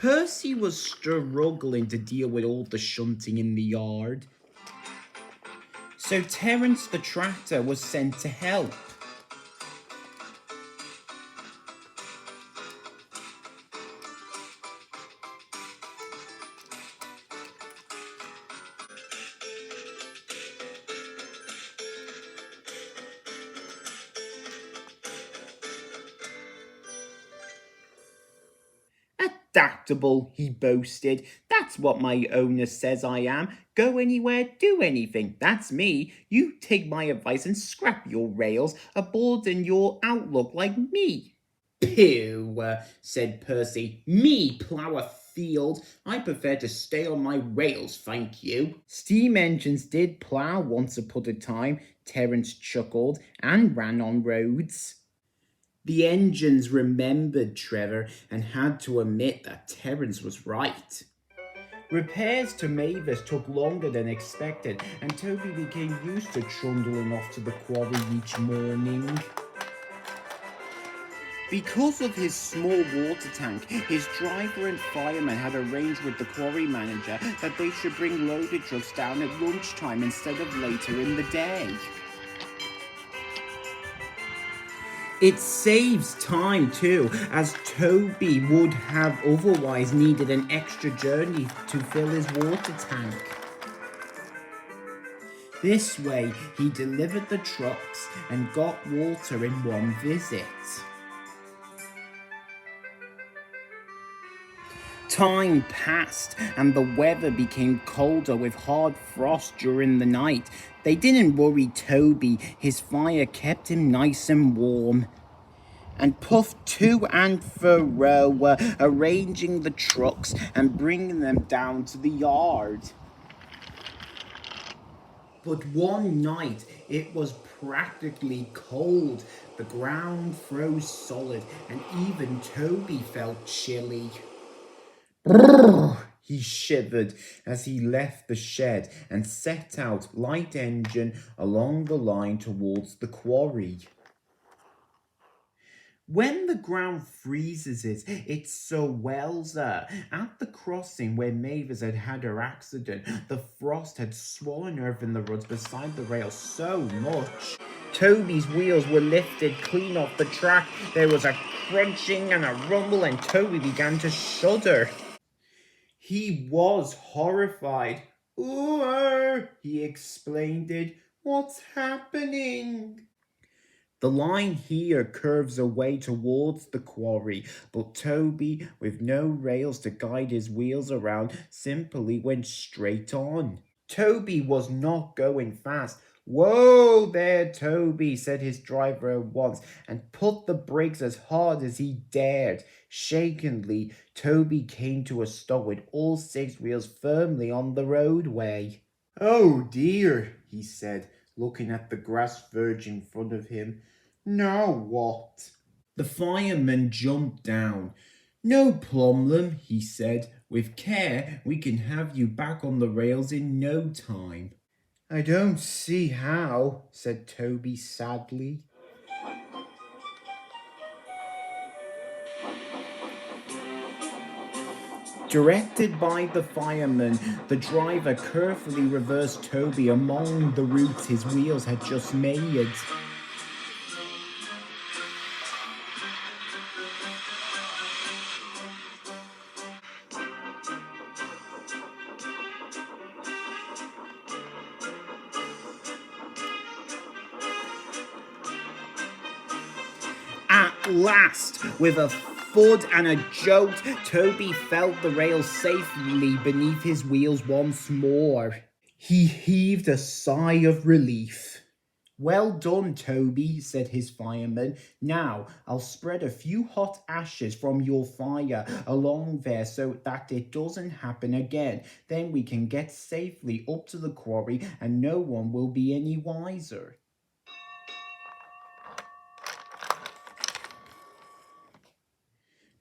Percy was struggling to deal with all the shunting in the yard. So Terence the tractor was sent to help. Adaptable, he boasted. That's what my owner says I am. Go anywhere, do anything. That's me. You take my advice and scrap your rails, abandon your outlook like me. Pooh, said Percy. Me plough a field? I prefer to stay on my rails, thank you. Steam engines did plough once upon a time, Terence chuckled, and ran on roads. The engines remembered Trevor and had to admit that Terence was right. Repairs to Mavis took longer than expected, and Toby became used to trundling off to the quarry each morning. Because of his small water tank, his driver and fireman had arranged with the quarry manager that they should bring loaded trucks down at lunchtime instead of later in the day. It saves time too, as Toby would have otherwise needed an extra journey to fill his water tank. This way, he delivered the trucks and got water in one visit. Time passed and the weather became colder with hard frost during the night. They didn't worry Toby, his fire kept him nice and warm. And Puff to and fro were arranging the trucks and bringing them down to the yard. But one night it was practically cold. The ground froze solid and even Toby felt chilly. Brrr, he shivered as he left the shed and set out light engine along the line towards the quarry. When the ground freezes it swells. At the crossing where Mavis had had her accident, the frost had swollen earth in the ruts beside the rail so much. Toby's wheels were lifted clean off the track. There was a crunching and a rumble and Toby began to shudder. He was horrified. "Ooh," he explained. "What's happening?" The line here curves away towards the quarry, but Toby, with no rails to guide his wheels around, simply went straight on. Toby was not going fast. "Whoa there, Toby," said his driver at once, and put the brakes as hard as he dared. Shakenly, Toby came to a stop with all 6 wheels firmly on the roadway. "Oh dear," he said, looking at the grass verge in front of him. "Now what?" The fireman jumped down. "No problem," he said. "With care, we can have you back on the rails in no time." "I don't see how," said Toby sadly. Directed by the fireman, the driver carefully reversed Toby among the routes his wheels had just made. At last, with a thud and a jolt, Toby felt the rails safely beneath his wheels once more. He heaved a sigh of relief. "Well done, Toby," said his fireman. "Now, I'll spread a few hot ashes from your fire along there so that it doesn't happen again. Then we can get safely up to the quarry and no one will be any wiser."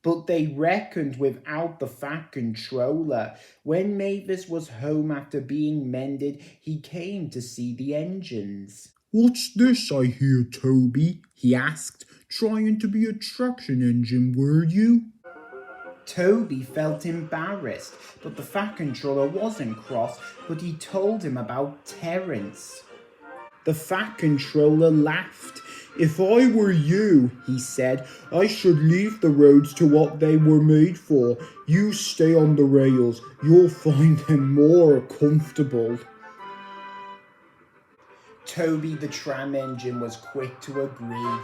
But they reckoned without the Fat Controller. When Mavis was home after being mended, he came to see the engines. "What's this I hear, Toby?" he asked. "Trying to be a traction engine, were you?" Toby felt embarrassed, but the Fat Controller wasn't cross, but he told him about Terence. The Fat Controller laughed. "If I were you," he said, "I should leave the roads to what they were made for. You stay on the rails. You'll find them more comfortable." Toby the tram engine was quick to agree.